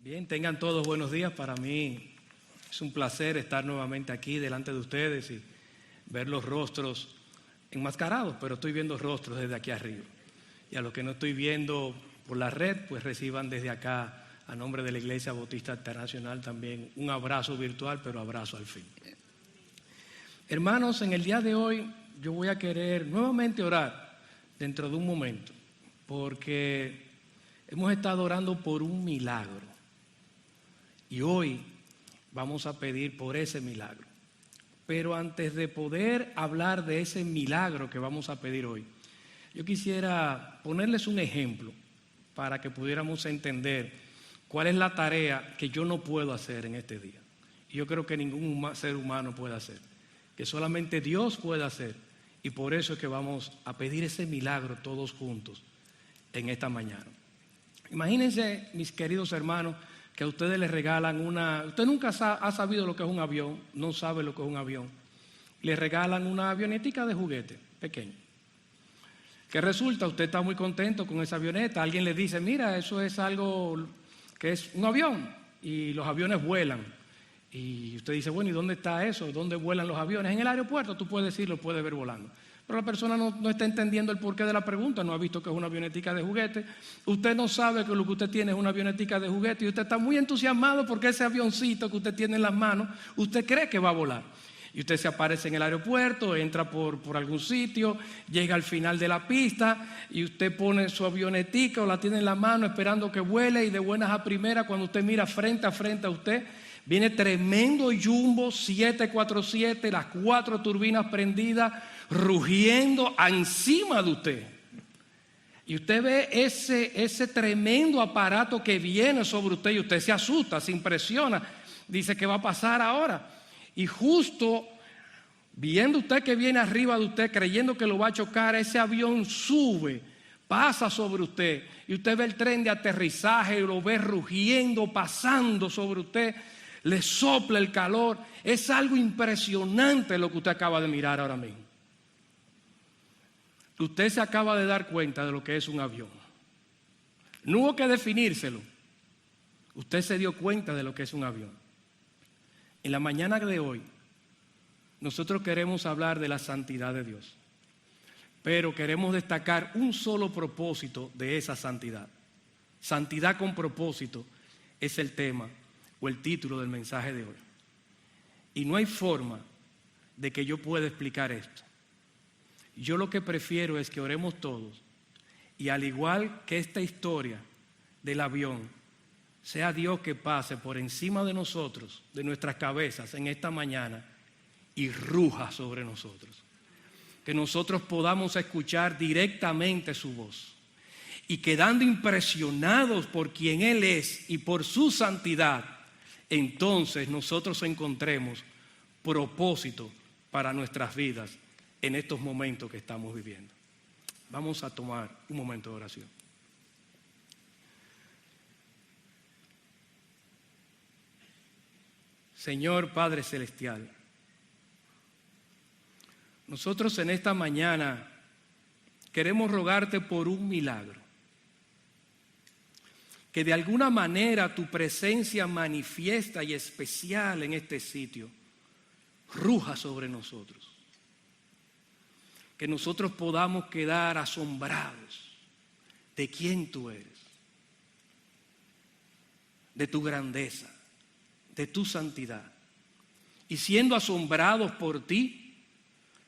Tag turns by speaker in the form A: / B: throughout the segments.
A: Bien, tengan todos buenos días. Para mí es un placer estar nuevamente aquí delante de ustedes y ver los rostros enmascarados, pero estoy viendo rostros desde aquí arriba. Y a los que no estoy viendo por la red, pues reciban desde acá, a nombre de la Iglesia Bautista Internacional, también un abrazo virtual, pero abrazo al fin. Hermanos, en el día de hoy yo voy a querer nuevamente orar dentro de un momento, porque hemos estado orando por un milagro. Y hoy vamos a pedir por ese milagro. Pero antes de poder hablar de ese milagro que vamos a pedir hoy, yo quisiera ponerles un ejemplo para que pudiéramos entender cuál es la tarea que yo no puedo hacer en este día. Y yo creo que ningún ser humano puede hacer, que solamente Dios puede hacer. Y por eso es que vamos a pedir ese milagro todos juntos en esta mañana. Imagínense, mis queridos hermanos, que a ustedes les regalan usted nunca ha sabido lo que es un avión, no sabe lo que es un avión. Les regalan una avionetica de juguete pequeña. ¿Qué resulta? Usted está muy contento con esa avioneta. Alguien le dice, mira, eso es algo que es un avión y los aviones vuelan. Y usted dice, bueno, ¿y dónde está eso? ¿Dónde vuelan los aviones? En el aeropuerto, tú puedes decirlo, puedes ver volando. Pero la persona no está entendiendo el porqué de la pregunta, no ha visto que es una avionetica de juguete. Usted no sabe que lo que usted tiene es una avionetica de juguete y usted está muy entusiasmado porque ese avioncito que usted tiene en las manos, usted cree que va a volar. Y usted se aparece en el aeropuerto, entra por algún sitio, llega al final de la pista y usted pone su avionetica o la tiene en la mano esperando que vuele y de buenas a primeras, cuando usted mira frente a usted, viene tremendo jumbo 747, las 4 turbinas prendidas, rugiendo encima de usted. Y usted ve ese tremendo aparato que viene sobre usted y usted se asusta, se impresiona, dice, ¿qué va a pasar ahora? Y justo viendo usted que viene arriba de usted, creyendo que lo va a chocar, ese avión sube, pasa sobre usted y usted ve el tren de aterrizaje y lo ve rugiendo, pasando sobre usted, le sopla el calor. Es algo impresionante lo que usted acaba de mirar ahora mismo. Usted se acaba de dar cuenta de lo que es un avión. No hubo que definírselo. Usted se dio cuenta de lo que es un avión. En la mañana de hoy, nosotros queremos hablar de la santidad de Dios, pero queremos destacar un solo propósito de esa santidad. Santidad con propósito es el tema o el título del mensaje de hoy. Y no hay forma de que yo pueda explicar esto. Yo lo que prefiero es que oremos todos y al igual que esta historia del avión, sea Dios que pase por encima de nosotros, de nuestras cabezas en esta mañana y ruja sobre nosotros. Que nosotros podamos escuchar directamente su voz y quedando impresionados por quien Él es y por su santidad, entonces nosotros encontremos propósito para nuestras vidas en estos momentos que estamos viviendo. Vamos a tomar un momento de oración. Señor Padre Celestial, nosotros en esta mañana queremos rogarte por un milagro. Que de alguna manera tu presencia manifiesta y especial en este sitio ruja sobre nosotros. Que nosotros podamos quedar asombrados de quién tú eres, de tu grandeza, de tu santidad. Y siendo asombrados por ti,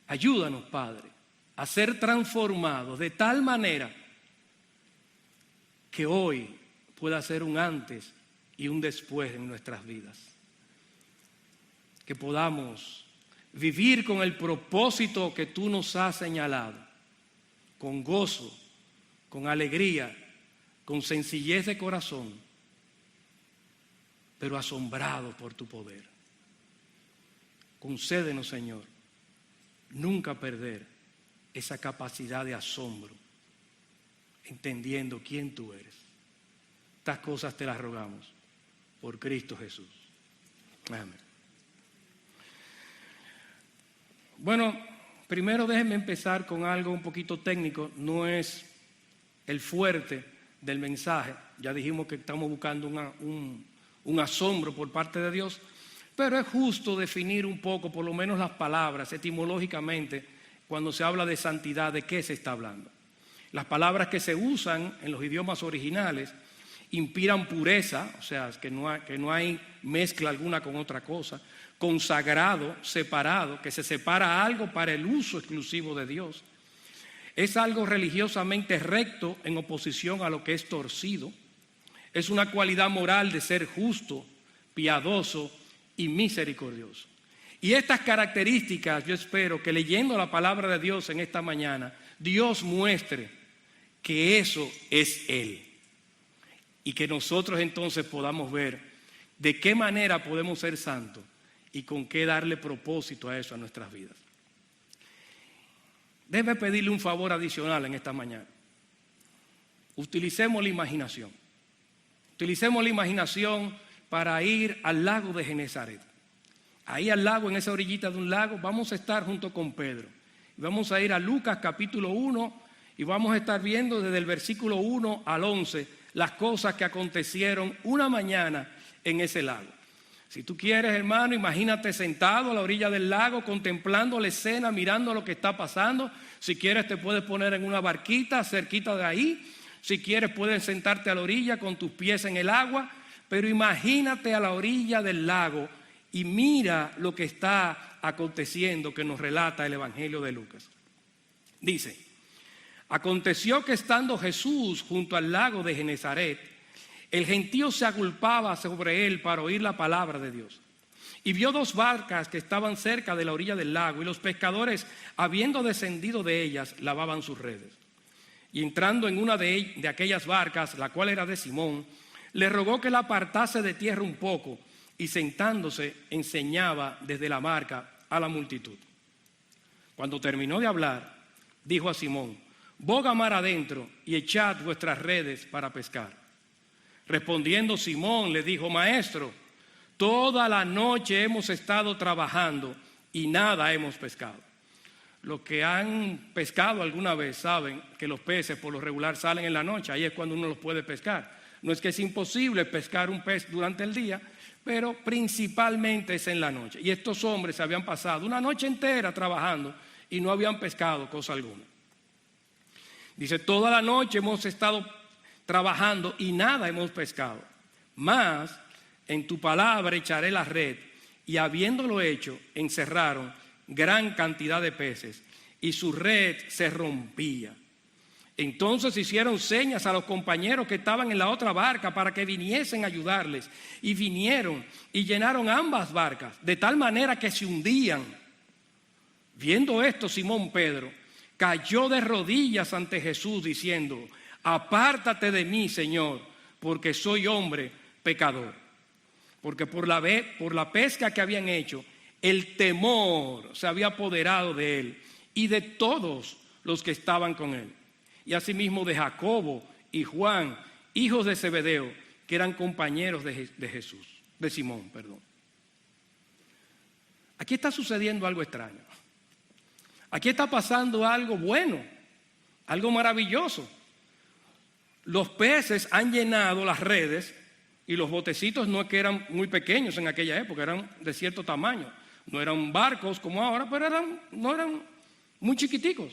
A: ayúdanos, Padre, a ser transformados de tal manera que hoy pueda ser un antes y un después en nuestras vidas. Que podamos vivir con el propósito que tú nos has señalado, con gozo, con alegría, con sencillez de corazón, pero asombrado por tu poder. Concédenos, Señor, nunca perder esa capacidad de asombro, entendiendo quién tú eres. Estas cosas te las rogamos por Cristo Jesús. Amén. Bueno, primero déjenme empezar con algo un poquito técnico, no es el fuerte del mensaje. Ya dijimos que estamos buscando un asombro por parte de Dios, pero es justo definir un poco, por lo menos las palabras, etimológicamente, cuando se habla de santidad, ¿de qué se está hablando? Las palabras que se usan en los idiomas originales inspiran pureza, o sea, que no hay mezcla alguna con otra cosa, consagrado, separado, que se separa algo para el uso exclusivo de Dios. Es algo religiosamente recto en oposición a lo que es torcido. Es una cualidad moral de ser justo, piadoso y misericordioso. Y estas características, yo espero que leyendo la palabra de Dios en esta mañana, Dios muestre que eso es Él. Y que nosotros entonces podamos ver de qué manera podemos ser santos y con qué darle propósito a eso a nuestras vidas. Debe pedirle un favor adicional en esta mañana. Utilicemos la imaginación. Utilicemos la imaginación para ir al lago de Genesaret. Ahí al lago, en esa orillita de un lago, vamos a estar junto con Pedro. Vamos a ir a Lucas capítulo 1 y vamos a estar viendo desde el versículo 1 al 11 las cosas que acontecieron una mañana en ese lago. Si tú quieres, hermano, imagínate sentado a la orilla del lago, contemplando la escena, mirando lo que está pasando. Si quieres, te puedes poner en una barquita cerquita de ahí. Si quieres, puedes sentarte a la orilla con tus pies en el agua. Pero imagínate a la orilla del lago y mira lo que está aconteciendo que nos relata el Evangelio de Lucas. Dice: aconteció que estando Jesús junto al lago de Genesaret, el gentío se agolpaba sobre él para oír la palabra de Dios. Y vio dos barcas que estaban cerca de la orilla del lago, y los pescadores, habiendo descendido de ellas, lavaban sus redes. Y entrando en una de aquellas barcas, la cual era de Simón, le rogó que la apartase de tierra un poco, y sentándose enseñaba desde la barca a la multitud. Cuando terminó de hablar, dijo a Simón: boga mar adentro y echad vuestras redes para pescar. Respondiendo Simón le dijo: Maestro, toda la noche hemos estado trabajando y nada hemos pescado. Los que han pescado alguna vez saben que los peces por lo regular salen en la noche, ahí es cuando uno los puede pescar. No es que es imposible pescar un pez durante el día, pero principalmente es en la noche. Y estos hombres se habían pasado una noche entera trabajando y no habían pescado cosa alguna. Dice: toda la noche hemos estado trabajando y nada hemos pescado. Mas en tu palabra echaré la red. Y habiéndolo hecho, encerraron gran cantidad de peces y su red se rompía. Entonces hicieron señas a los compañeros que estaban en la otra barca para que viniesen a ayudarles. Y vinieron y llenaron ambas barcas, de tal manera que se hundían. Viendo esto, Simón Pedro cayó de rodillas ante Jesús diciendo: apártate de mí, Señor, porque soy hombre pecador. Porque por la pesca que habían hecho, el temor se había apoderado de él y de todos los que estaban con él. Y asimismo de Jacobo y Juan, hijos de Zebedeo, que eran compañeros de Jesús, de Simón, perdón. Aquí está sucediendo algo extraño. Aquí está pasando algo bueno, algo maravilloso. Los peces han llenado las redes y los botecitos no es que eran muy pequeños en aquella época, eran de cierto tamaño. No eran barcos como ahora, pero no eran muy chiquiticos.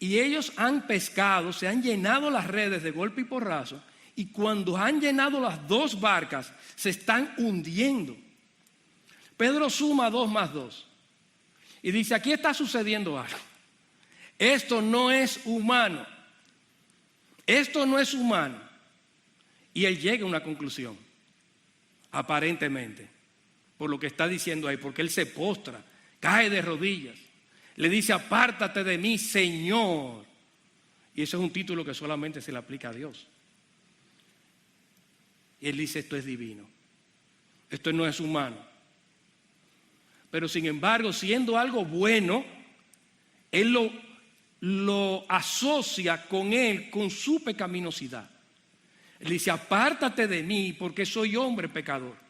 A: Y ellos han pescado, se han llenado las redes de golpe y porrazo, y cuando han llenado las dos barcas, se están hundiendo. Pedro suma 2 más 2 y dice: aquí está sucediendo algo. Esto no es humano. Esto no es humano. Y él llega a una conclusión, aparentemente, por lo que está diciendo ahí, porque él se postra, cae de rodillas. Le dice: apártate de mí, Señor. Y eso es un título que solamente se le aplica a Dios. Y él dice: esto es divino. Esto no es humano. Pero sin embargo, siendo algo bueno, él lo asocia con él, con su pecaminosidad. Él dice: apártate de mí porque soy hombre pecador.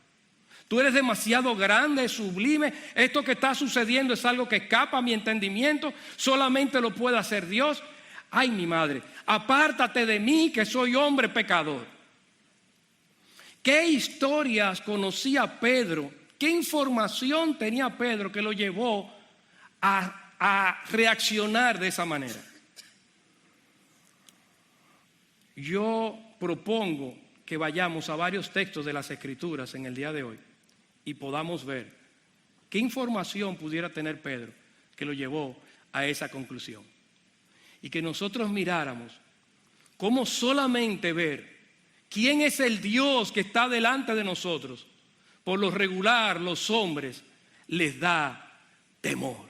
A: Tú eres demasiado grande, sublime. Esto que está sucediendo es algo que escapa a mi entendimiento. Solamente lo puede hacer Dios. Ay, mi madre, apártate de mí que soy hombre pecador. ¿Qué historias conocía Pedro? ¿Qué información tenía Pedro que lo llevó a reaccionar de esa manera? Yo propongo que vayamos a varios textos de las Escrituras en el día de hoy y podamos ver qué información pudiera tener Pedro que lo llevó a esa conclusión. Y que nosotros miráramos cómo solamente ver quién es el Dios que está delante de nosotros, por lo regular los hombres les da temor.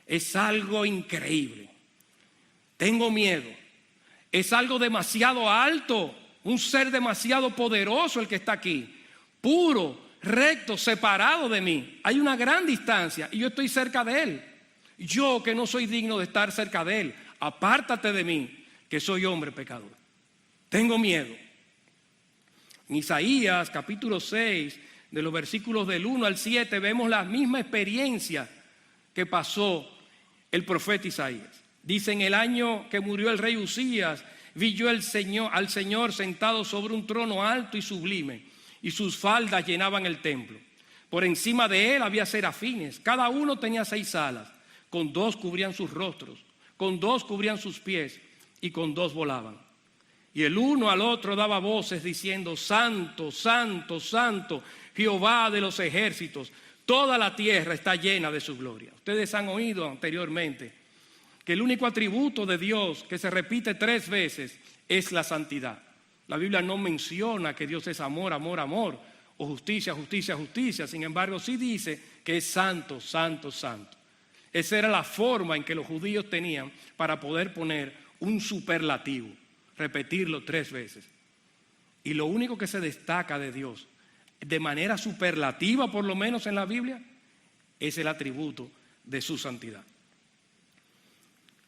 A: Es algo increíble. Tengo miedo. Es algo demasiado alto, un ser demasiado poderoso el que está aquí, puro, recto, separado de mí. Hay una gran distancia y yo estoy cerca de él. Yo que no soy digno de estar cerca de él, apártate de mí, que soy hombre pecador. Tengo miedo. En Isaías capítulo 6, de los versículos del 1 al 7, vemos la misma experiencia que pasó el profeta Isaías. Dice: en el año que murió el rey Usías, vi yo al Señor sentado sobre un trono alto y sublime, y sus faldas llenaban el templo. Por encima de él había serafines, cada uno tenía 6 alas. Con 2 cubrían sus rostros, con 2 cubrían sus pies, y con 2 volaban. Y el uno al otro daba voces diciendo: Santo, Santo, Santo, Jehová de los ejércitos, toda la tierra está llena de su gloria. Ustedes han oído anteriormente que el único atributo de Dios que se repite 3 veces es la santidad. La Biblia no menciona que Dios es amor, amor, amor, o justicia, justicia, justicia. Sin embargo, sí dice que es santo, santo, santo. Esa era la forma en que los judíos tenían para poder poner un superlativo, repetirlo 3 veces. Y lo único que se destaca de Dios, de manera superlativa por lo menos en la Biblia, es el atributo de su santidad.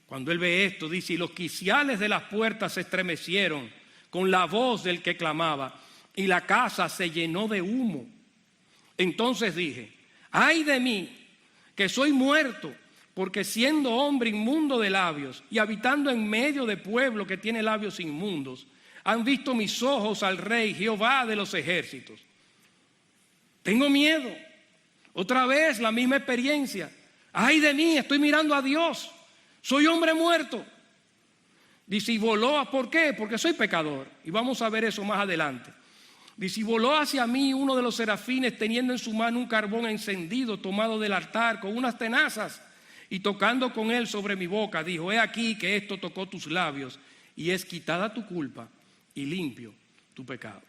A: Cuando él ve esto, dice: y los quiciales de las puertas se estremecieron con la voz del que clamaba, y la casa se llenó de humo. Entonces dije: ay de mí, que soy muerto, porque siendo hombre inmundo de labios y habitando en medio de pueblo que tiene labios inmundos, han visto mis ojos al Rey, Jehová de los ejércitos. Tengo miedo. Otra vez la misma experiencia. Ay de mí, estoy mirando a Dios. Soy hombre muerto. Dice: y voló. ¿Por qué? Porque soy pecador. Y vamos a ver eso más adelante. Dice: y voló hacia mí uno de los serafines, teniendo en su mano un carbón encendido tomado del altar con unas tenazas, y tocando con él sobre mi boca, dijo: he aquí que esto tocó tus labios, y es quitada tu culpa y limpio tu pecado.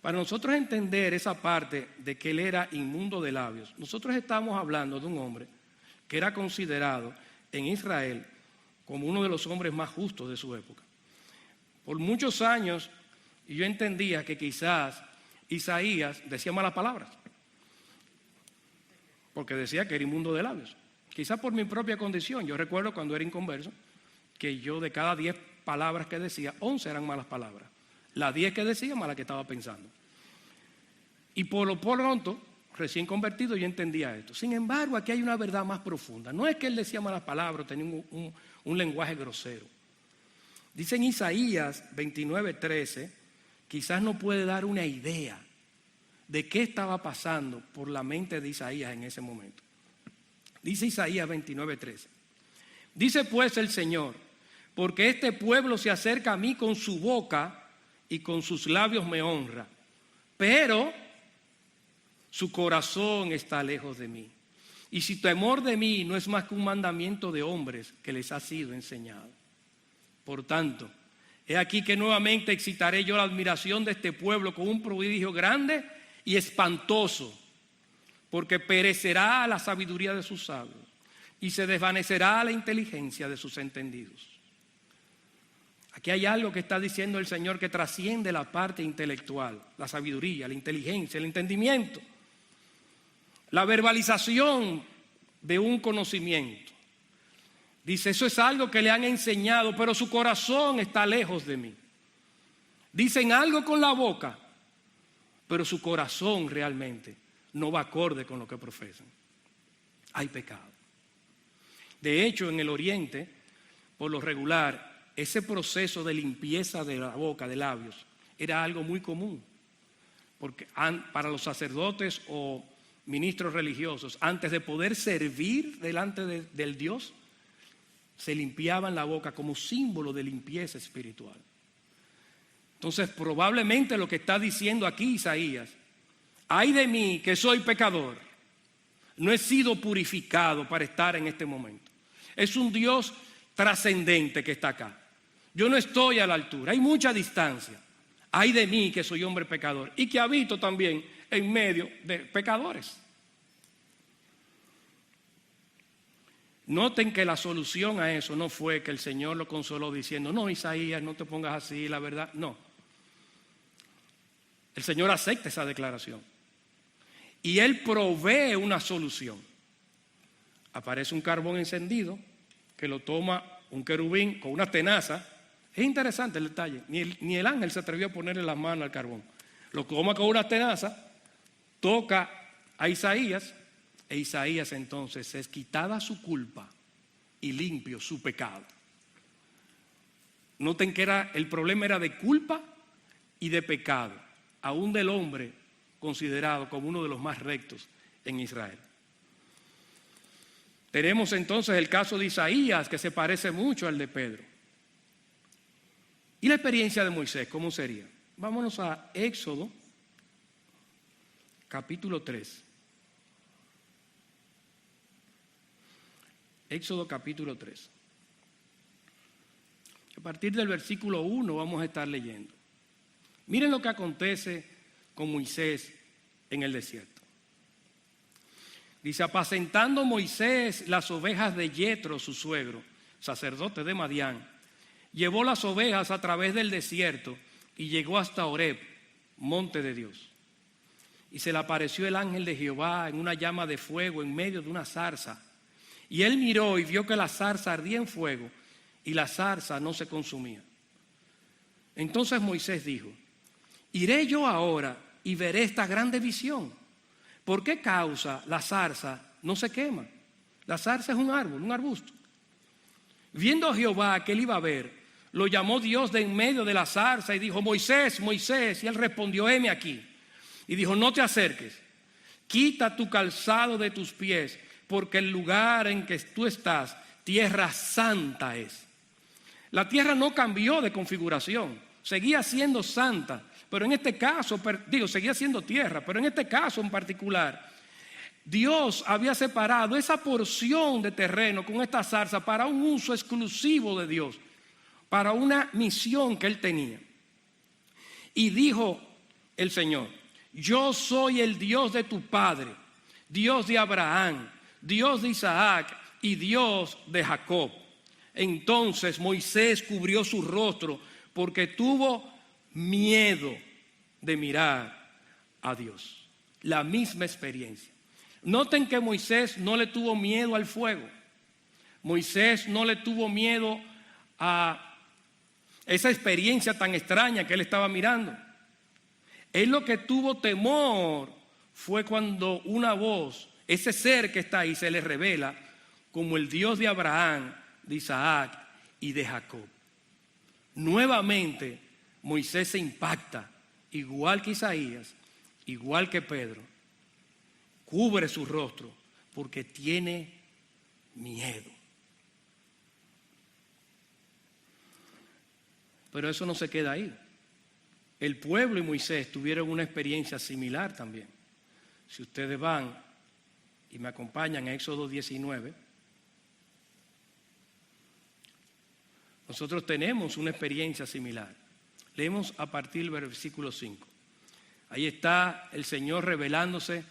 A: Para nosotros entender esa parte de que él era inmundo de labios, nosotros estamos hablando de un hombre que era considerado en Israel como uno de los hombres más justos de su época. Por muchos años yo entendía que quizás Isaías decía malas palabras, porque decía que era inmundo de labios. Quizás por mi propia condición. Yo recuerdo cuando era inconverso que yo, de cada 10 palabras que decía, 11 eran malas palabras. Las 10 que decía, malas que estaba pensando. Y por lo pronto, recién convertido, yo entendía esto. Sin embargo, aquí hay una verdad más profunda. No es que él decía malas palabras, tenía un lenguaje grosero. Dice en Isaías 29:13, quizás no puede dar una idea de qué estaba pasando por la mente de Isaías en ese momento. Dice Isaías 29:13. Dice pues el Señor: porque este pueblo se acerca a mí con su boca y con sus labios me honra, pero su corazón está lejos de mí. Y su temor de mí no es más que un mandamiento de hombres que les ha sido enseñado. Por tanto, he aquí que nuevamente excitaré yo la admiración de este pueblo con un prodigio grande y espantoso, porque perecerá la sabiduría de sus sabios y se desvanecerá la inteligencia de sus entendidos. Aquí hay algo que está diciendo el Señor que trasciende la parte intelectual, la sabiduría, la inteligencia, el entendimiento, la verbalización de un conocimiento. Dice: eso es algo que le han enseñado, pero su corazón está lejos de mí. Dicen algo con la boca, pero su corazón realmente no va acorde con lo que profesan. Hay pecado. De hecho, en el Oriente, por lo regular, ese proceso de limpieza de la boca, de labios, era algo muy común. Porque para los sacerdotes o ministros religiosos, antes de poder servir delante del Dios, se limpiaban la boca como símbolo de limpieza espiritual. Entonces, probablemente lo que está diciendo aquí Isaías: ay de mí que soy pecador, no he sido purificado para estar en este momento. Es un Dios trascendente que está acá. Yo no estoy a la altura, hay mucha distancia. Ay de mí que soy hombre pecador y que habito también en medio de pecadores. Noten que la solución a eso no fue que el Señor lo consoló diciendo: no, Isaías, no te pongas así, la verdad. No. El Señor acepta esa declaración y Él provee una solución. Aparece un carbón encendido que lo toma un querubín con una tenaza. Es interesante el detalle. Ni el ángel se atrevió a ponerle las manos al carbón. Lo toma con una tenaza, toca a Isaías, e Isaías entonces es quitada su culpa y limpio su pecado. Noten que el problema era de culpa y de pecado, aún del hombre considerado como uno de los más rectos en Israel. Tenemos entonces el caso de Isaías, que se parece mucho al de Pedro. ¿Y la experiencia de Moisés cómo sería? Vámonos a Éxodo, capítulo 3. Éxodo capítulo 3. A partir del versículo 1 vamos a estar leyendo. Miren lo que acontece con Moisés en el desierto. Dice: apacentando Moisés las ovejas de Yetro, su suegro, sacerdote de Madián, llevó las ovejas a través del desierto y llegó hasta Horeb, monte de Dios. Y se le apareció el ángel de Jehová en una llama de fuego en medio de una zarza. Y él miró y vio que la zarza ardía en fuego y la zarza no se consumía. Entonces Moisés dijo: iré yo ahora y veré esta grande visión. ¿Por qué causa la zarza no se quema? La zarza es un árbol, un arbusto. Viendo a Jehová que él iba a ver, lo llamó Dios de en medio de la zarza y dijo: Moisés, Moisés. Y él respondió: heme aquí. Y dijo: no te acerques, quita tu calzado de tus pies, porque el lugar en que tú estás, tierra santa es. La tierra no cambió de configuración, seguía siendo santa, pero en este caso, seguía siendo tierra, pero en este caso en particular, Dios había separado esa porción de terreno con esta zarza para un uso exclusivo de Dios, para una misión que él tenía. Y dijo el Señor: yo soy el Dios de tu padre, Dios de Abraham, Dios de Isaac y Dios de Jacob. Entonces Moisés cubrió su rostro porque tuvo miedo de mirar a Dios. La misma experiencia. Noten que Moisés no le tuvo miedo al fuego. Moisés no le tuvo miedo a esa experiencia tan extraña que él estaba mirando. Él lo que tuvo temor fue cuando una voz, ese ser que está ahí, se le revela como el Dios de Abraham, de Isaac y de Jacob. Nuevamente Moisés se impacta, igual que Isaías, igual que Pedro. Cubre su rostro porque tiene miedo. Pero eso no se queda ahí. El pueblo y Moisés tuvieron una experiencia similar también. Si ustedes van y me acompañan a Éxodo 19, nosotros tenemos una experiencia similar. Leemos a partir del versículo 5. Ahí está el Señor revelándose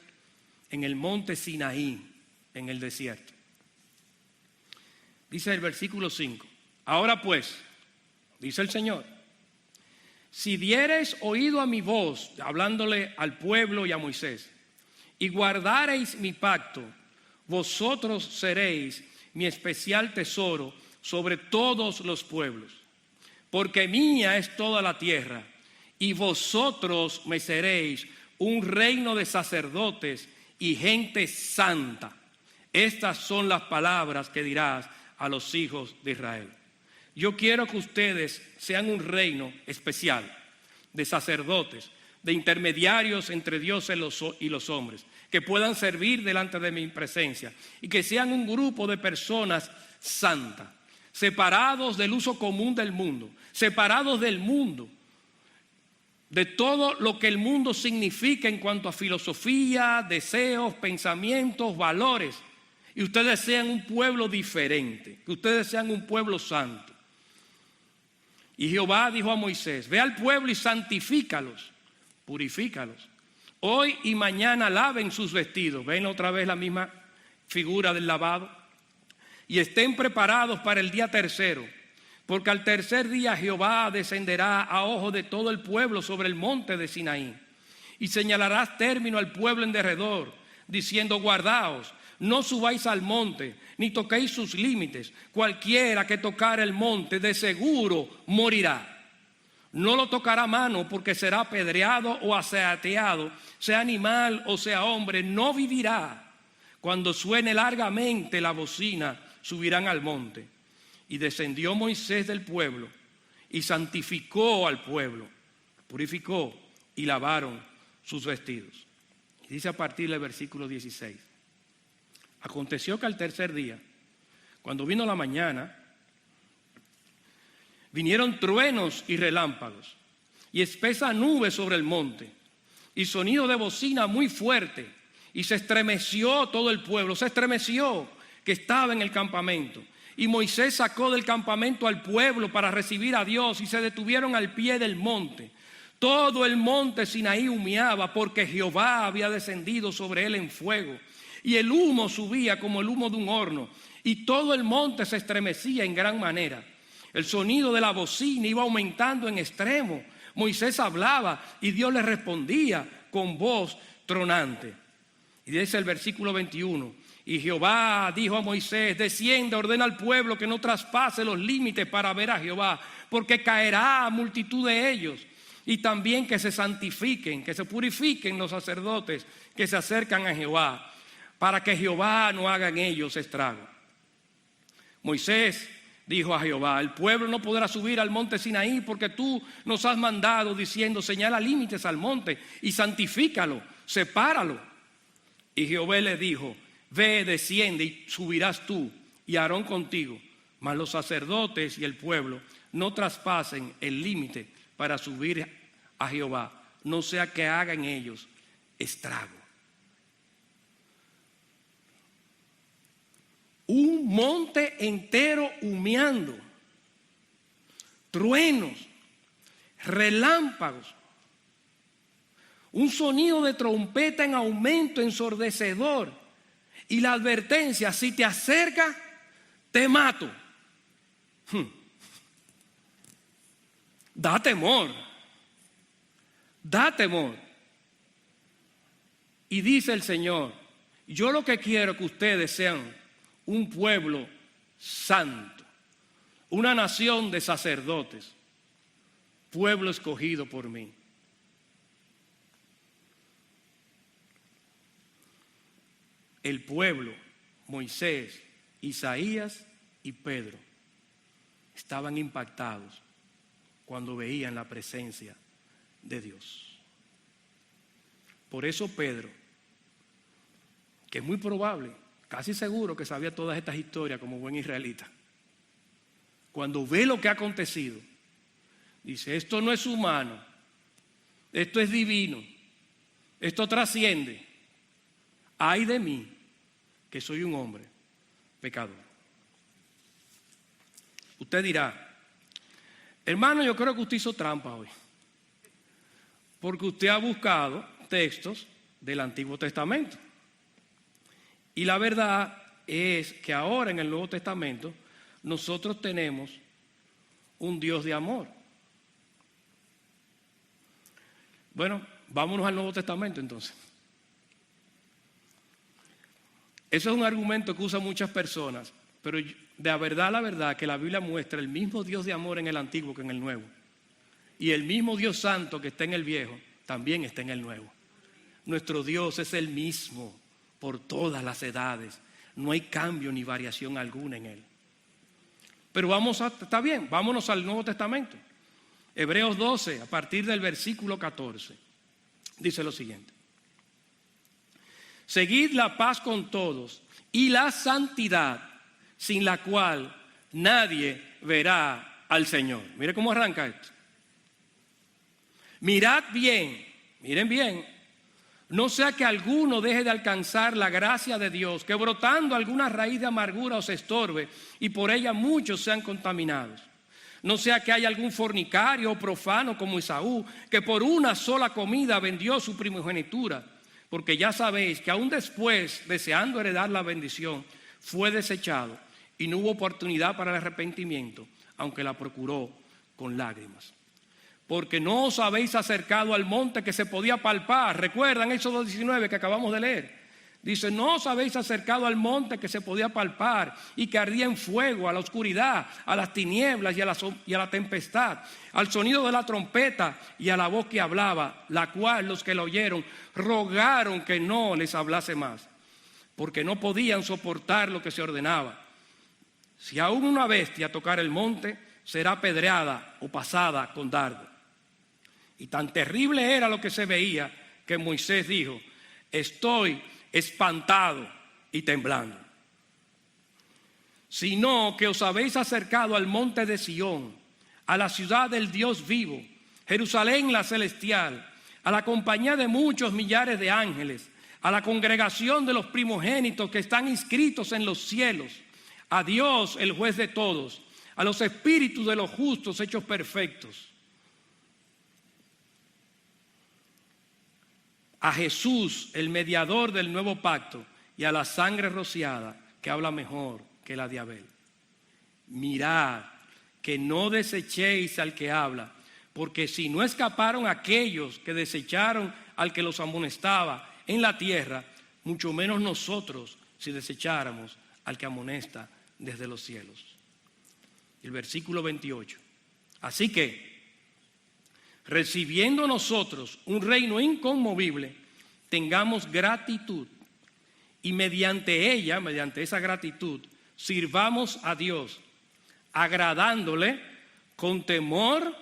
A: en el monte Sinaí, en el desierto. Dice el versículo 5: ahora pues, dice el Señor, si diereis oído a mi voz, hablándole al pueblo y a Moisés, y guardareis mi pacto, vosotros seréis mi especial tesoro sobre todos los pueblos, porque mía es toda la tierra, y vosotros me seréis un reino de sacerdotes y gente santa. Estas son las palabras que dirás a los hijos de Israel. Yo quiero que ustedes sean un reino especial de sacerdotes, de intermediarios entre Dios y los hombres, que puedan servir delante de mi presencia y que sean un grupo de personas santas, separados del uso común del mundo, separados del mundo, de todo lo que el mundo significa en cuanto a filosofía, deseos, pensamientos, valores. Y ustedes sean un pueblo diferente, que ustedes sean un pueblo santo. Y Jehová dijo a Moisés: ve al pueblo y santifícalos, purifícalos. Hoy y mañana laven sus vestidos. Ven otra vez la misma figura del lavado. Y estén preparados para el día tercero, porque al tercer día Jehová descenderá a ojo de todo el pueblo sobre el monte de Sinaí. Y señalarás término al pueblo en derredor, diciendo: guardaos, no subáis al monte, ni toquéis sus límites. Cualquiera que tocare el monte, de seguro morirá. No lo tocará mano, porque será apedreado o asaeteado, sea animal o sea hombre, no vivirá. Cuando suene largamente la bocina, subirán al monte. Y descendió Moisés del pueblo y santificó al pueblo, purificó y lavaron sus vestidos. Y dice a partir del versículo 16: aconteció que al tercer día, cuando vino la mañana, vinieron truenos y relámpagos y espesa nube sobre el monte y sonido de bocina muy fuerte, y se estremeció todo el pueblo, se estremeció que estaba en el campamento. Y Moisés sacó del campamento al pueblo para recibir a Dios, y se detuvieron al pie del monte. Todo el monte Sinaí humeaba, porque Jehová había descendido sobre él en fuego, y el humo subía como el humo de un horno, y todo el monte se estremecía en gran manera. El sonido de la bocina iba aumentando en extremo. Moisés hablaba y Dios le respondía con voz tronante. Y dice el versículo 21: y Jehová dijo a Moisés: desciende, ordena al pueblo que no traspase los límites para ver a Jehová, porque caerá multitud de ellos. Y también que se santifiquen, que se purifiquen los sacerdotes que se acercan a Jehová, para que Jehová no haga en ellos estrago. Moisés dijo a Jehová: el pueblo no podrá subir al monte Sinaí, porque tú nos has mandado diciendo: señala límites al monte y santifícalo, sepáralo. Y Jehová le dijo: ve, desciende y subirás tú y Aarón contigo, mas los sacerdotes y el pueblo no traspasen el límite para subir a Jehová, no sea que hagan ellos estrago. Un monte entero humeando, truenos, relámpagos, un sonido de trompeta en aumento ensordecedor, y la advertencia: si te acercas, te mato. Da temor, da temor. Y dice el Señor: yo lo que quiero es que ustedes sean un pueblo santo, una nación de sacerdotes, pueblo escogido por mí. El pueblo, Moisés, Isaías y Pedro estaban impactados cuando veían la presencia de Dios. Por eso Pedro, que es muy probable, casi seguro que sabía todas estas historias como buen israelita, cuando ve lo que ha acontecido, dice: esto no es humano, esto es divino, esto trasciende. Ay de mí, que soy un hombre pecador. Usted dirá: hermano, yo creo que usted hizo trampa hoy, porque usted ha buscado textos del Antiguo Testamento. Y la verdad es que ahora en el Nuevo Testamento nosotros tenemos un Dios de amor. Bueno, vámonos al Nuevo Testamento entonces. Eso es un argumento que usan muchas personas, pero de la verdad que la Biblia muestra el mismo Dios de amor en el Antiguo que en el Nuevo. Y el mismo Dios Santo que está en el Viejo también está en el Nuevo. Nuestro Dios es el mismo por todas las edades. No hay cambio ni variación alguna en Él. Pero está bien, vámonos al Nuevo Testamento. Hebreos 12, a partir del versículo 14, dice lo siguiente: seguid la paz con todos y la santidad, sin la cual nadie verá al Señor. Mire cómo arranca esto. Mirad bien, miren bien, no sea que alguno deje de alcanzar la gracia de Dios, que brotando alguna raíz de amargura os estorbe y por ella muchos sean contaminados. No sea que haya algún fornicario o profano como Esaú, que por una sola comida vendió su primogenitura, porque ya sabéis que aún después, deseando heredar la bendición, fue desechado y no hubo oportunidad para el arrepentimiento, aunque la procuró con lágrimas. Porque no os habéis acercado al monte que se podía palpar. ¿Recuerdan Éxodo 19 que acabamos de leer? Dice, no os habéis acercado al monte que se podía palpar y que ardía en fuego, a la oscuridad, a las tinieblas y a la tempestad, al sonido de la trompeta y a la voz que hablaba, la cual los que la oyeron rogaron que no les hablase más, porque no podían soportar lo que se ordenaba. Si aún una bestia tocar el monte, será apedreada o pasada con dardo. Y tan terrible era lo que se veía que Moisés dijo, estoy espantado y temblando. Sino que os habéis acercado al monte de Sión, a la ciudad del Dios vivo, Jerusalén la celestial, a la compañía de muchos millares de ángeles, a la congregación de los primogénitos que están inscritos en los cielos, a Dios el juez de todos, a los espíritus de los justos hechos perfectos, a Jesús, el mediador del nuevo pacto, y a la sangre rociada, que habla mejor que la de Abel. Mirad, que no desechéis al que habla, porque si no escaparon aquellos que desecharon al que los amonestaba en la tierra, mucho menos nosotros si desecháramos al que amonesta desde los cielos. El versículo 28. Así que, recibiendo nosotros un reino inconmovible, tengamos gratitud y mediante ella, mediante esa gratitud, sirvamos a Dios, agradándole con temor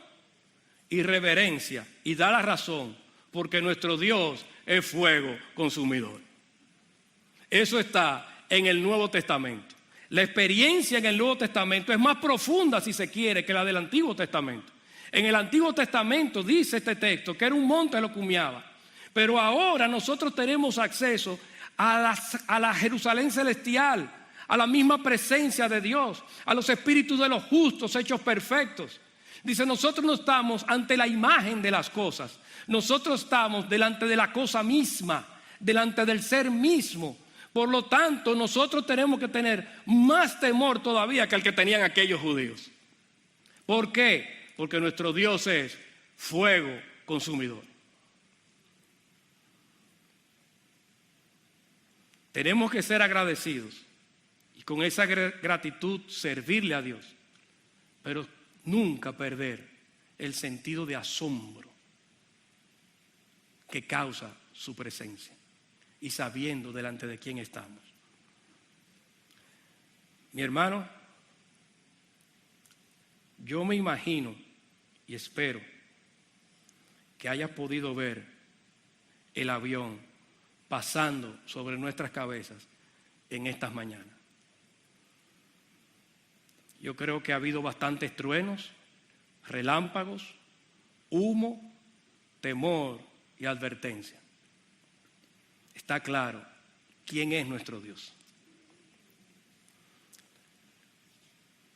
A: y reverencia. Y da la razón, porque nuestro Dios es fuego consumidor. Eso está en el Nuevo Testamento. La experiencia en el Nuevo Testamento es más profunda, si se quiere, que la del Antiguo Testamento. En el Antiguo Testamento dice este texto que era un monte lo que humeaba, pero ahora nosotros tenemos acceso a la Jerusalén celestial, a la misma presencia de Dios, a los espíritus de los justos hechos perfectos. Dice, nosotros no estamos ante la imagen de las cosas, nosotros estamos delante de la cosa misma, delante del ser mismo. Por lo tanto, nosotros tenemos que tener más temor todavía que el que tenían aquellos judíos. ¿Por qué? Porque nuestro Dios es fuego consumidor. Tenemos que ser agradecidos y con esa gratitud servirle a Dios, pero nunca perder el sentido de asombro que causa su presencia y sabiendo delante de quién estamos. Mi hermano, yo me imagino y espero que hayas podido ver el avión pasando sobre nuestras cabezas en estas mañanas. Yo creo que ha habido bastantes truenos, relámpagos, humo, temor y advertencia. Está claro quién es nuestro Dios.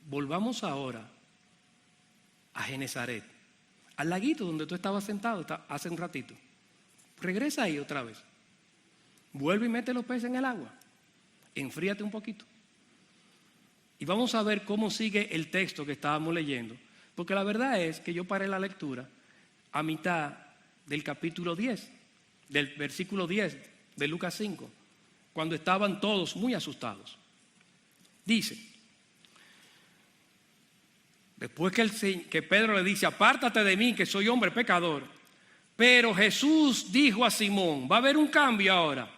A: Volvamos ahora a Genezaret, al laguito donde tú estabas sentado hace un ratito. Regresa ahí otra vez. Vuelve y mete los peces en el agua. Enfríate un poquito. Y vamos a ver cómo sigue el texto que estábamos leyendo. Porque la verdad es que yo paré la lectura a mitad del capítulo 10, del versículo 10 de Lucas 5, cuando estaban todos muy asustados. Dice, después que Pedro le dice, apártate de mí que soy hombre pecador, pero Jesús dijo a Simón, va a haber un cambio ahora,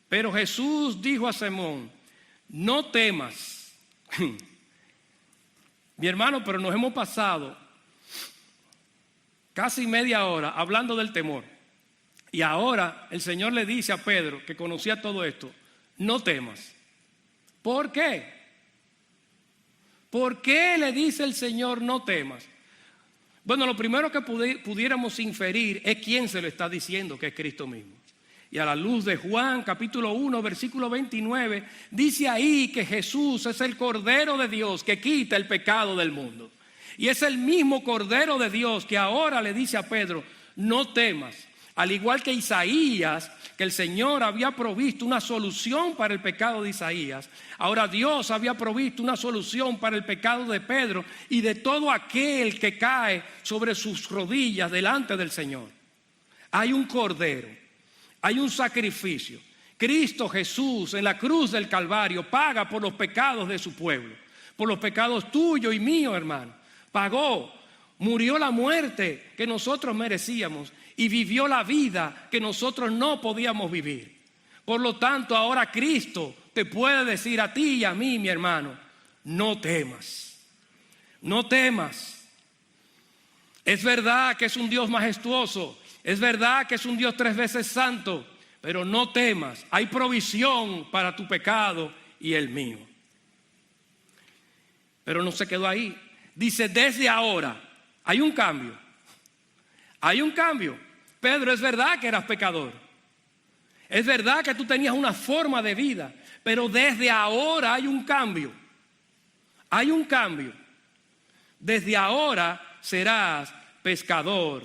A: pero Jesús dijo a Simón, no temas, Mi hermano, pero nos hemos pasado casi media hora hablando del temor. Y ahora el Señor le dice a Pedro, que conocía todo esto, no temas. ¿Por qué? ¿Por qué le dice el Señor no temas? Bueno, lo primero que pudiéramos inferir es quién se lo está diciendo, que es Cristo mismo. Y a la luz de Juan capítulo 1 versículo 29 dice ahí que Jesús es el Cordero de Dios que quita el pecado del mundo. Y es el mismo Cordero de Dios que ahora le dice a Pedro, no temas. Al igual que Isaías, que el Señor había provisto una solución para el pecado de Isaías, ahora Dios había provisto una solución para el pecado de Pedro y de todo aquel que cae sobre sus rodillas delante del Señor. Hay un Cordero, hay un sacrificio. Cristo Jesús en la cruz del Calvario paga por los pecados de su pueblo, por los pecados tuyos y míos, hermano. Pagó, murió la muerte que nosotros merecíamos y vivió la vida que nosotros no podíamos vivir. Por lo tanto, ahora Cristo te puede decir a ti y a mí, mi hermano, no temas, no temas. Es verdad que es un Dios majestuoso, es verdad que es un Dios 3 veces santo, pero no temas, hay provisión para tu pecado y el mío. Pero no se quedó ahí. Dice, desde ahora, hay un cambio. Hay un cambio. Pedro, es verdad que eras pecador. Es verdad que tú tenías una forma de vida. Pero desde ahora hay un cambio. Hay un cambio. Desde ahora serás pescador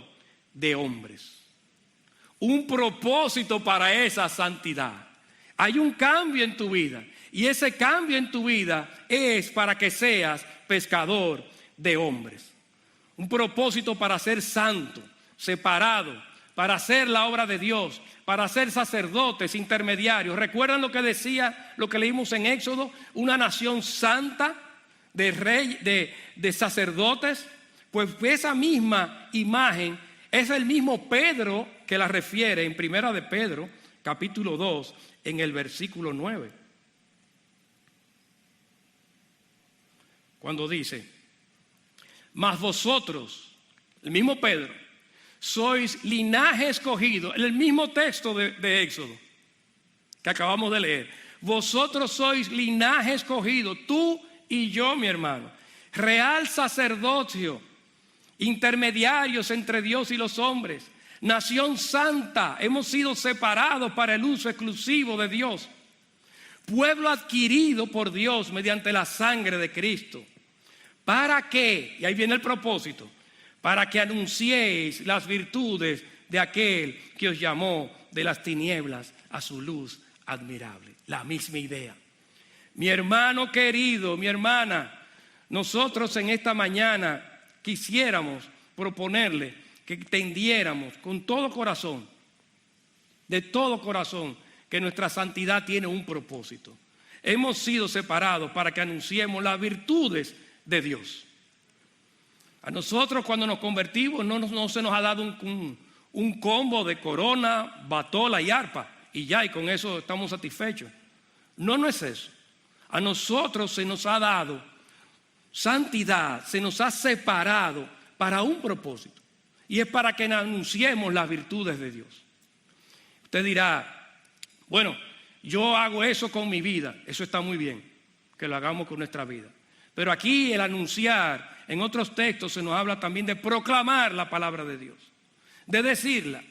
A: de hombres. Un propósito para esa santidad. Hay un cambio en tu vida. Y ese cambio en tu vida es para que seas pescador de hombres. Un propósito para ser santo, separado, para hacer la obra de Dios, para ser sacerdotes, intermediarios. ¿Recuerdan lo que decía, lo que leímos en Éxodo? Una nación santa, de sacerdotes. Pues esa misma imagen es el mismo Pedro que la refiere en Primera de Pedro, capítulo 2, en el versículo 9. Cuando dice, mas vosotros, el mismo Pedro, sois linaje escogido, en el mismo texto de Éxodo que acabamos de leer. Vosotros sois linaje escogido, tú y yo, mi hermano, real sacerdocio, intermediarios entre Dios y los hombres, nación santa, hemos sido separados para el uso exclusivo de Dios, pueblo adquirido por Dios mediante la sangre de Cristo. ¿Para qué? Y ahí viene el propósito. Para que anunciéis las virtudes de aquel que os llamó de las tinieblas a su luz admirable. La misma idea. Mi hermano querido, mi hermana, nosotros en esta mañana quisiéramos proponerle que entendiéramos con todo corazón, de todo corazón, que nuestra santidad tiene un propósito. Hemos sido separados para que anunciemos las virtudes de Dios. A nosotros cuando nos convertimos no se nos ha dado un combo de corona, batola y arpa y ya, y con eso estamos satisfechos. No es eso. A nosotros se nos ha dado santidad, se nos ha separado para un propósito, y es para que anunciemos las virtudes de Dios. Usted dirá, bueno, yo hago eso con mi vida. Eso está muy bien, que lo hagamos con nuestra vida. Pero aquí el anunciar, en otros textos se nos habla también de proclamar la palabra de Dios, de decirla.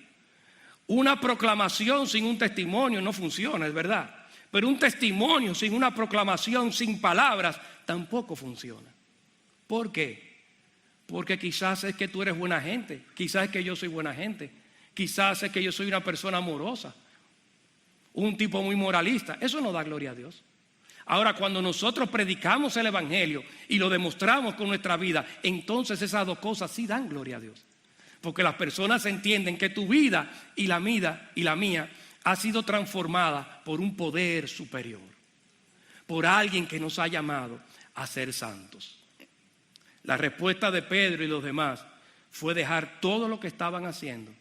A: Una proclamación sin un testimonio no funciona, es verdad. Pero un testimonio sin una proclamación, sin palabras, tampoco funciona. ¿Por qué? Porque quizás es que tú eres buena gente, quizás es que yo soy buena gente, quizás es que yo soy una persona amorosa, un tipo muy moralista. Eso no da gloria a Dios. Ahora, cuando nosotros predicamos el evangelio y lo demostramos con nuestra vida, entonces esas dos cosas sí dan gloria a Dios. Porque las personas entienden que tu vida y la mía ha sido transformada por un poder superior, por alguien que nos ha llamado a ser santos. La respuesta de Pedro y los demás fue dejar todo lo que estaban haciendo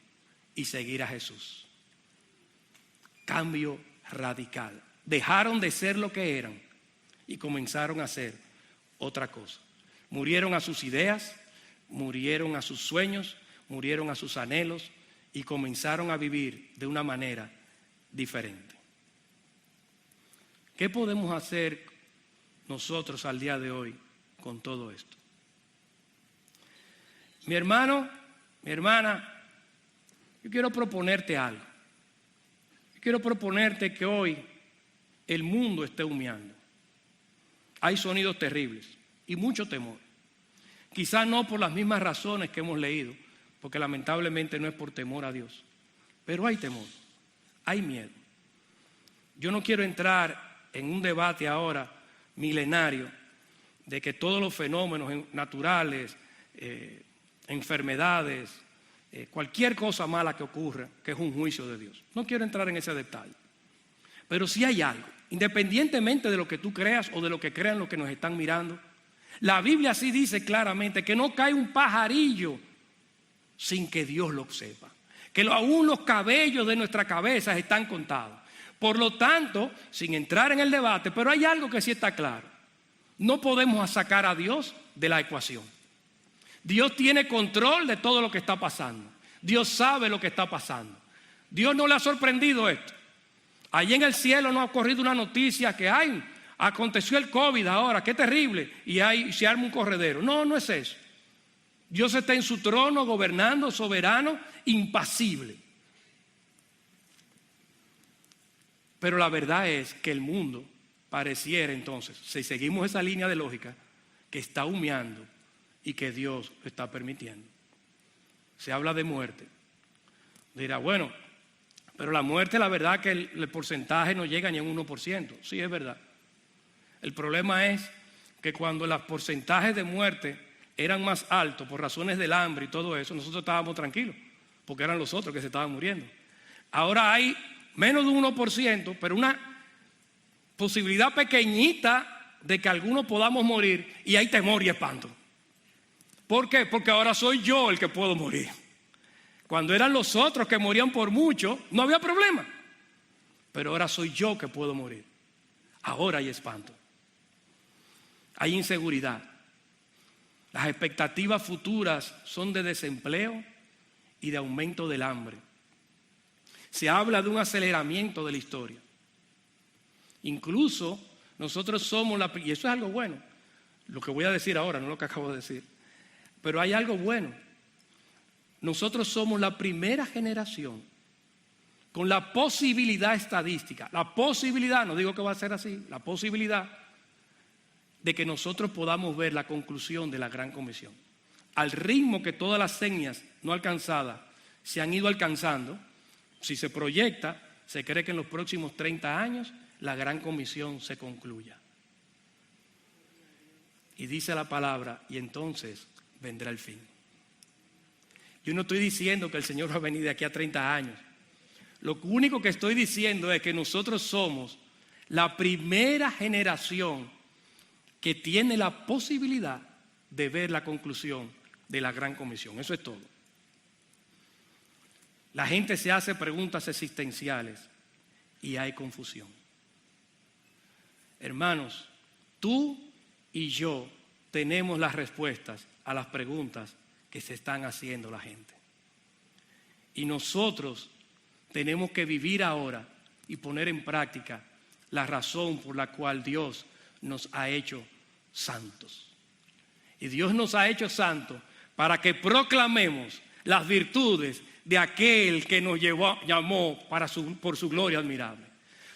A: y seguir a Jesús. Cambio radical. Dejaron de ser lo que eran y comenzaron a hacer otra cosa. Murieron a sus ideas, murieron a sus sueños, murieron a sus anhelos y comenzaron a vivir de una manera diferente. ¿Qué podemos hacer nosotros al día de hoy con todo esto? Mi hermano, mi hermana, yo quiero proponerte algo. Yo quiero proponerte que hoy el mundo esté humeando. Hay sonidos terribles y mucho temor. Quizás no por las mismas razones que hemos leído, porque lamentablemente no es por temor a Dios, pero hay temor, hay miedo. Yo no quiero entrar en un debate ahora milenario de que todos los fenómenos naturales, enfermedades, cualquier cosa mala que ocurra, que es un juicio de Dios. No quiero entrar en ese detalle. Pero sí hay algo, independientemente de lo que tú creas o de lo que crean los que nos están mirando, la Biblia sí dice claramente que no cae un pajarillo sin que Dios lo sepa. Que aún los cabellos de nuestra cabeza están contados. Por lo tanto, sin entrar en el debate, pero hay algo que sí está claro. No podemos sacar a Dios de la ecuación. Dios tiene control de todo lo que está pasando. Dios sabe lo que está pasando. Dios no le ha sorprendido esto. Allí en el cielo no ha ocurrido una noticia que aconteció el COVID ahora, qué terrible, y se arma un corredero. No, no es eso. Dios está en su trono gobernando, soberano, impasible. Pero la verdad es que el mundo pareciera entonces, si seguimos esa línea de lógica, que está humeando y que Dios lo está permitiendo. Se habla de muerte. Dirá, bueno, pero la muerte, la verdad que el porcentaje no llega ni a un 1%. Sí, es verdad. El problema es que cuando los porcentajes de muerte eran más altos por razones del hambre y todo eso, nosotros estábamos tranquilos, porque eran los otros que se estaban muriendo. Ahora hay menos de un 1%, pero una posibilidad pequeñita de que algunos podamos morir, y hay temor y espanto. ¿Por qué? Porque ahora soy yo el que puedo morir. Cuando eran los otros que morían por mucho, no había problema. Pero ahora soy yo que puedo morir. Ahora hay espanto. Hay inseguridad. Las expectativas futuras son de desempleo y de aumento del hambre. Se habla de un aceleramiento de la historia. Incluso nosotros somos y eso es algo bueno, lo que voy a decir ahora, no lo que acabo de decir. Pero hay algo bueno. Nosotros somos la primera generación con la posibilidad estadística, la posibilidad, no digo que va a ser así, la posibilidad de que nosotros podamos ver la conclusión de la Gran Comisión. Al ritmo que todas las señas no alcanzadas se han ido alcanzando, si se proyecta, se cree que en los próximos 30 años la Gran Comisión se concluya. Y dice la palabra, y entonces vendrá el fin. Yo no estoy diciendo que el Señor va a venir de aquí a 30 años. Lo único que estoy diciendo es que nosotros somos la primera generación que tiene la posibilidad de ver la conclusión de la Gran Comisión. Eso es todo. La gente se hace preguntas existenciales y hay confusión. Hermanos, tú y yo tenemos las respuestas a las preguntas que se están haciendo la gente. Y nosotros tenemos que vivir ahora y poner en práctica la razón por la cual Dios nos ha hecho santos. Y Dios nos ha hecho santos para que proclamemos las virtudes de aquel que nos llamó por su gloria admirable.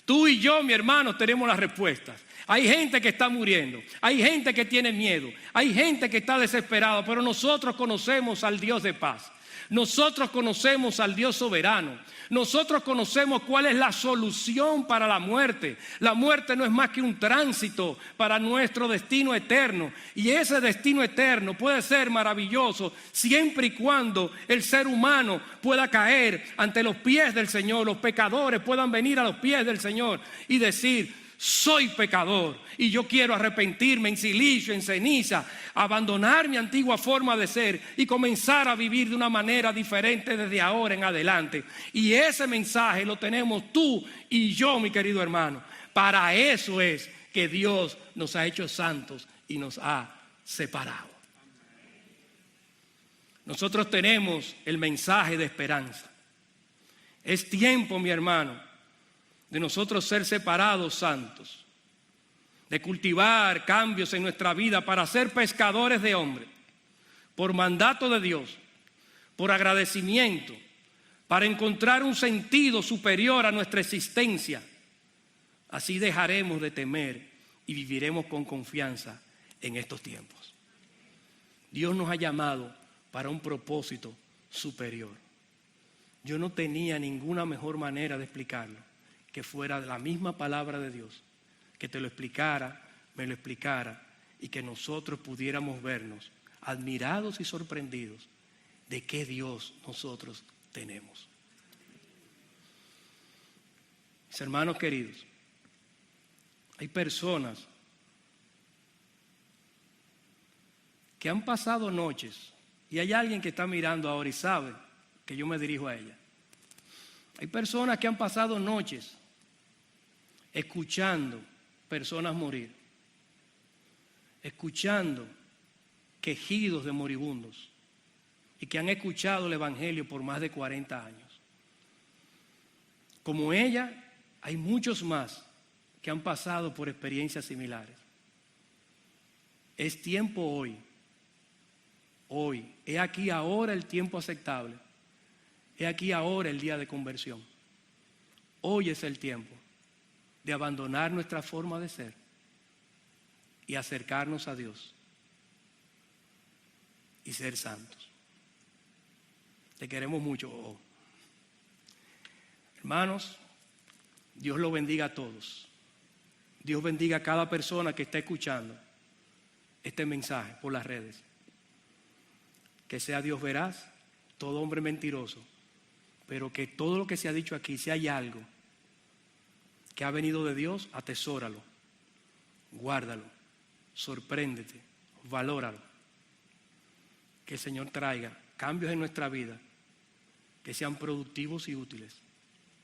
A: Tú y yo, mi hermano, tenemos las respuestas. Hay gente que está muriendo, hay gente que tiene miedo, hay gente que está desesperada, pero nosotros conocemos al Dios de paz. Nosotros conocemos al Dios soberano. Nosotros conocemos cuál es la solución para la muerte. La muerte no es más que un tránsito para nuestro destino eterno. Y ese destino eterno puede ser maravilloso siempre y cuando el ser humano pueda caer ante los pies del Señor. Los pecadores puedan venir a los pies del Señor y decir: soy pecador y yo quiero arrepentirme en silicio, en ceniza, abandonar mi antigua forma de ser y comenzar a vivir de una manera diferente desde ahora en adelante. Y ese mensaje lo tenemos tú y yo, mi querido hermano. Para eso es que Dios nos ha hecho santos y nos ha separado. Nosotros tenemos el mensaje de esperanza. Es tiempo, mi hermano, de nosotros ser separados santos, de cultivar cambios en nuestra vida para ser pescadores de hombres, por mandato de Dios, por agradecimiento, para encontrar un sentido superior a nuestra existencia. Así dejaremos de temer y viviremos con confianza en estos tiempos. Dios nos ha llamado para un propósito superior. Yo no tenía ninguna mejor manera de explicarlo que fuera la misma palabra de Dios, que te lo explicara, me lo explicara y que nosotros pudiéramos vernos admirados y sorprendidos de qué Dios nosotros tenemos. Mis hermanos queridos, hay personas que han pasado noches, y hay alguien que está mirando ahora y sabe que yo me dirijo a ella. Hay personas que han pasado noches escuchando personas morir, escuchando quejidos de moribundos, y que han escuchado el Evangelio por más de 40 años. Como ella, hay muchos más que han pasado por experiencias similares. Es tiempo hoy, he aquí ahora el tiempo aceptable, he aquí ahora el día de conversión. Hoy es el tiempo de abandonar nuestra forma de ser y acercarnos a Dios y ser santos. Te queremos mucho. Hermanos, Dios lo bendiga a todos. Dios bendiga a cada persona que está escuchando este mensaje por las redes. Que sea Dios veraz, todo hombre mentiroso, pero que todo lo que se ha dicho aquí, si hay algo que ha venido de Dios, atesóralo, guárdalo, sorpréndete, valóralo. Que el Señor traiga cambios en nuestra vida que sean productivos y útiles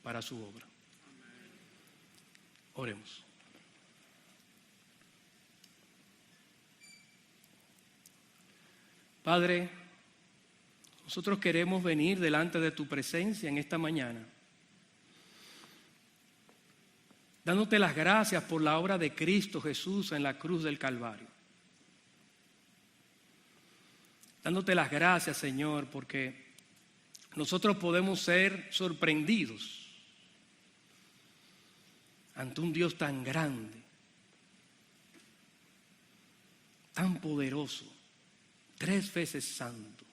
A: para su obra. Oremos. Padre, nosotros queremos venir delante de tu presencia en esta mañana, dándote las gracias por la obra de Cristo Jesús en la cruz del Calvario. Dándote las gracias, Señor, porque nosotros podemos ser sorprendidos ante un Dios tan grande, tan poderoso, 3 veces santo.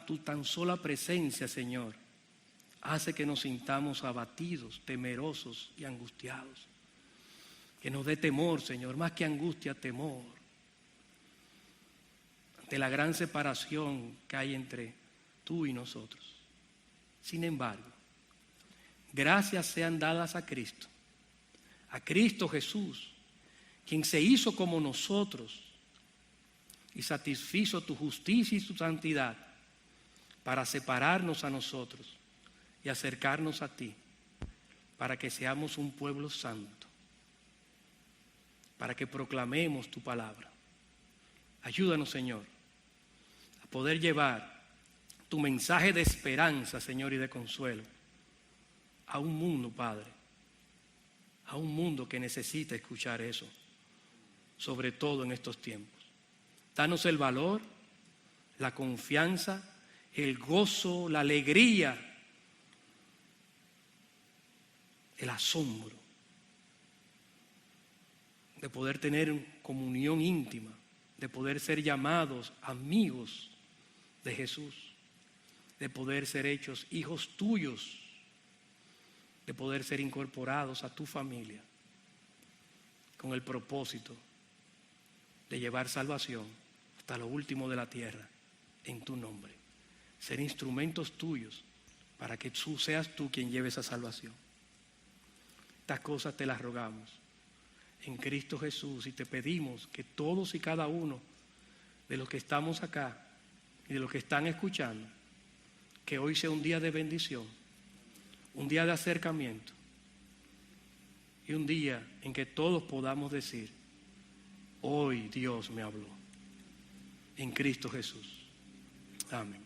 A: Tu tan sola presencia, Señor, hace que nos sintamos abatidos, temerosos y angustiados. Que nos dé temor, Señor, más que angustia, temor. Ante la gran separación que hay entre tú y nosotros. Sin embargo, gracias sean dadas a Cristo Jesús, quien se hizo como nosotros y satisfizo tu justicia y tu santidad para separarnos a nosotros y acercarnos a ti, para que seamos un pueblo santo, para que proclamemos tu palabra. Ayúdanos, Señor, a poder llevar tu mensaje de esperanza, Señor, y de consuelo a un mundo, Padre, a un mundo que necesita escuchar eso, sobre todo en estos tiempos. Danos el valor, la confianza, el gozo, la alegría, el asombro de poder tener comunión íntima, de poder ser llamados amigos de Jesús, de poder ser hechos hijos tuyos, de poder ser incorporados a tu familia con el propósito de llevar salvación hasta lo último de la tierra en tu nombre. Ser instrumentos tuyos para que tú seas tú quien lleve esa salvación. Estas cosas te las rogamos en Cristo Jesús y te pedimos que todos y cada uno de los que estamos acá y de los que están escuchando, que hoy sea un día de bendición, un día de acercamiento y un día en que todos podamos decir: Hoy Dios me habló. En Cristo Jesús. Amén.